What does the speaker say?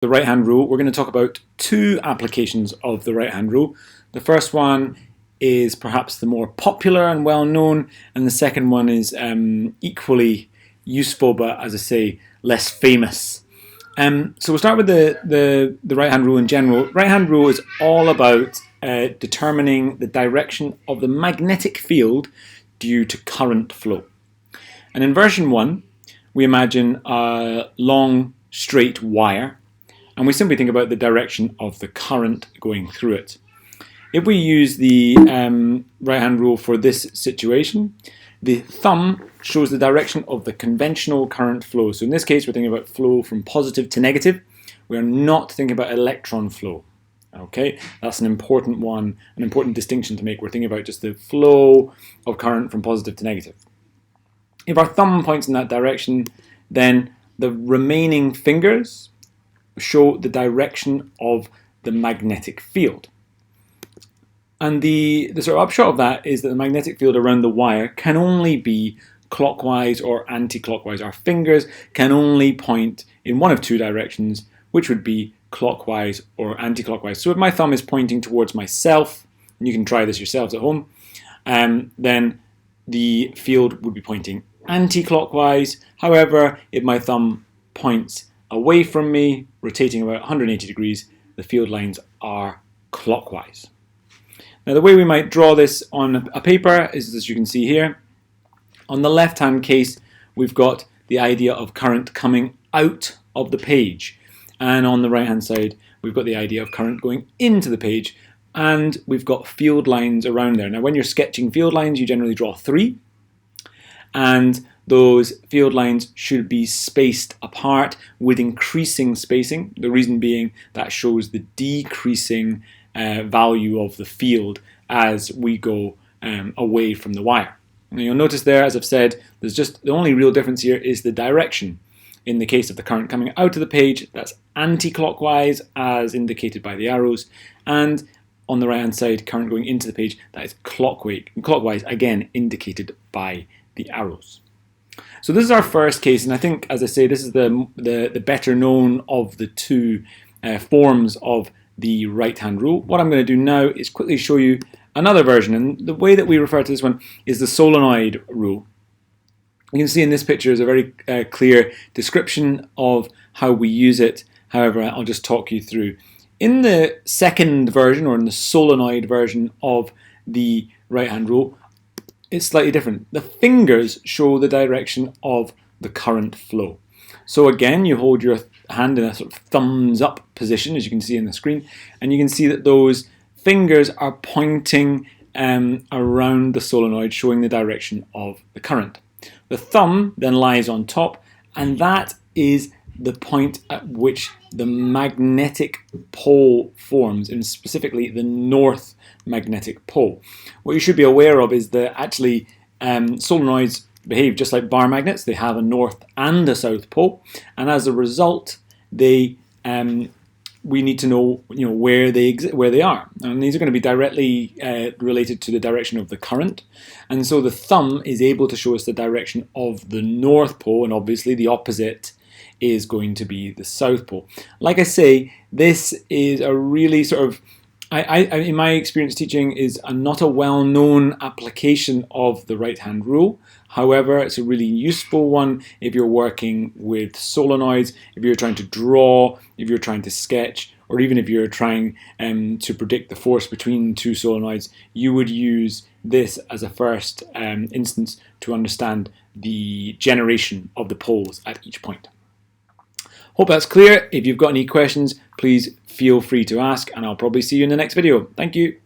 The right-hand rule, we're going to talk about two applications of the right-hand rule. The first one is perhaps the more popular and well-known, and the second one is equally useful, but as I say, less famous. So we'll start with the right-hand rule in general. Right-hand rule is all about determining the direction of the magnetic field due to current flow. And in version 1, we imagine a long, straight wire, and we simply think about the direction of the current going through it. If we use the right-hand rule for this situation, the thumb shows the direction of the conventional current flow. So in this case, we're thinking about flow from positive to negative. We are not thinking about electron flow. Okay, that's an important one, an important distinction to make. We're thinking about just the flow of current from positive to negative. If our thumb points in that direction, then the remaining fingers show the direction of the magnetic field. And the sort of upshot of that is that the magnetic field around the wire can only be clockwise or anti-clockwise. Our fingers can only point in one of two directions, which would be clockwise or anti-clockwise. So if my thumb is pointing towards myself, and you can try this yourselves at home, then the field would be pointing anti-clockwise. However, if my thumb points away from me, rotating about 180 degrees, the field lines are clockwise. Now the way we might draw this on a paper is as you can see here. On the left-hand case, we've got the idea of current coming out of the page. And on the right-hand side, we've got the idea of current going into the page. And we've got field lines around there. Now when you're sketching field lines, you generally draw 3. And those field lines should be spaced apart with increasing spacing. The reason being that shows the decreasing value of the field as we go away from the wire. And you'll notice there, as I've said, there's just the only real difference here is the direction. In the case of the current coming out of the page, that's anti-clockwise as indicated by the arrows, and on the right hand side, current going into the page, that is clockwise, again indicated by the arrows. So this is our first case, and I think, as I say, this is the better known of the two forms of the right-hand rule. What I'm going to do now is quickly show you another version, and the way that we refer to this one is the solenoid rule. You can see in this picture is a very clear description of how we use it. However, I'll just talk you through. In the second version, or in the solenoid version of the right-hand rule, it's slightly different. The fingers show the direction of the current flow. So again, you hold your hand in a sort of thumbs up position, as you can see in the screen, and you can see that those fingers are pointing around the solenoid, showing the direction of the current. The thumb then lies on top, and that is the point at which the magnetic pole forms, and specifically the north magnetic pole. What you should be aware of is that actually solenoids behave just like bar magnets. They have a north and a south pole, and as a result, we need to know where they are, and these are going to be directly related to the direction of the current. And so the thumb is able to show us the direction of the north pole, and obviously the opposite is going to be the south pole. Like I say, this is a really sort of, in my experience teaching, is not a well-known application of the right-hand rule. However, it's a really useful one if you're working with solenoids, if you're trying to draw, if you're trying to sketch, or even if you're trying to predict the force between two solenoids. You would use this as a first instance to understand the generation of the poles at each point. Hope that's clear. If you've got any questions, please feel free to ask, and I'll probably see you in the next video. Thank you.